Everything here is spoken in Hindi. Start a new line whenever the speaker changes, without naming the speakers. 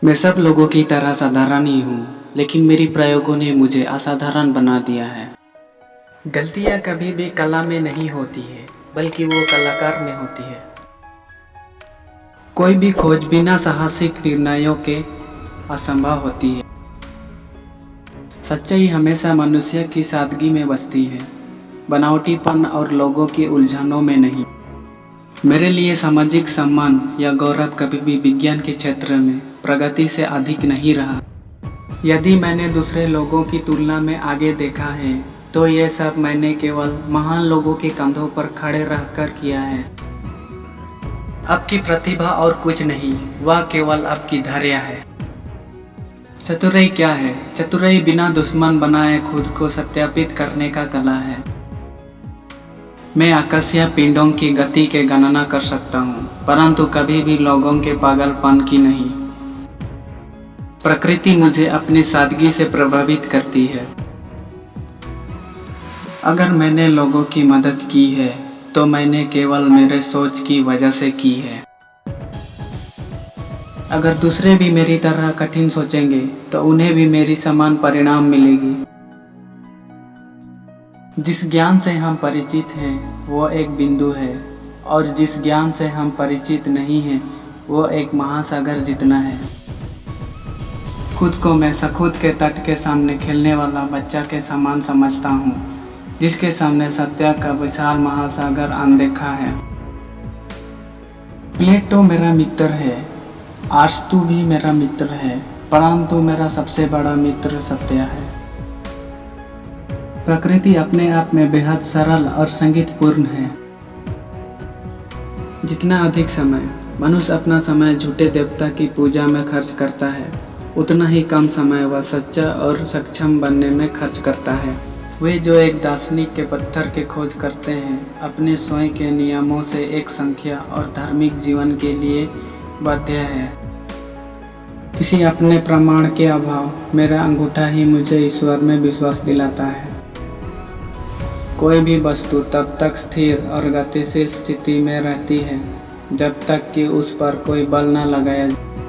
मैं सब लोगों की तरह साधारण ही हूँ, लेकिन मेरी प्रयोगों ने मुझे असाधारण बना दिया है। गलतियाँ कभी भी कला में नहीं होती है, बल्कि वो कलाकार में होती है। कोई भी खोज बिना साहसिक निर्णयों के असंभव होती है। सच्चाई हमेशा मनुष्य की सादगी में बसती है, बनावटीपन और लोगों की उलझनों में नहीं। मेरे लिए सामाजिक सम्मान या गौरव कभी भी विज्ञान के क्षेत्र में प्रगति से अधिक नहीं रहा। यदि मैंने दूसरे लोगों की तुलना में आगे देखा है, तो ये सब मैंने केवल महान लोगों के कंधों पर खड़े रहकर किया है। आपकी प्रतिभा और कुछ नहीं, वह केवल आपकी धैर्य है। चतुराई क्या है? चतुराई बिना दुश्मन बनाए खुद को सत्यापित करने का कला है। मैं आकाशीय पिंडों की गति के गणना कर सकता हूँ, परंतु कभी भी लोगों के पागलपन की नहीं। प्रकृति मुझे अपनी सादगी से प्रभावित करती है। अगर मैंने लोगों की मदद की है, तो मैंने केवल मेरे सोच की वजह से की है। अगर दूसरे भी मेरी तरह कठिन सोचेंगे, तो उन्हें भी मेरी समान परिणाम मिलेगी। जिस ज्ञान से हम परिचित हैं, वो एक बिंदु है, और जिस ज्ञान से हम परिचित नहीं हैं, वो एक महासागर जितना है। खुद को मैं सखुद के तट के सामने खेलने वाला बच्चा के समान समझता हूँ, जिसके सामने सत्य का विशाल महासागर अनदेखा है। प्लेटो मेरा मित्र है, अरस्तु भी मेरा मित्र है, परंतु मेरा सबसे बड़ा मित्र सत्य है। प्रकृति अपने आप में बेहद सरल और संगीतपूर्ण है। जितना अधिक समय मनुष्य अपना समय झूठे देवता की पूजा में खर्च करता है, उतना ही कम समय वह सच्चा और सक्षम बनने में खर्च करता है। वे जो एक दार्शनिक के पत्थर के खोज करते हैं, अपने स्वयं के नियमों से एक संख्या और धार्मिक जीवन के लिए बाध्य है। किसी अपने प्रमाण के अभाव मेरा अंगूठा ही मुझे ईश्वर में विश्वास दिलाता है। कोई भी वस्तु तब तक स्थिर और गतिशील स्थिति में रहती है, जब तक कि उस पर कोई बल न लगाया जाए।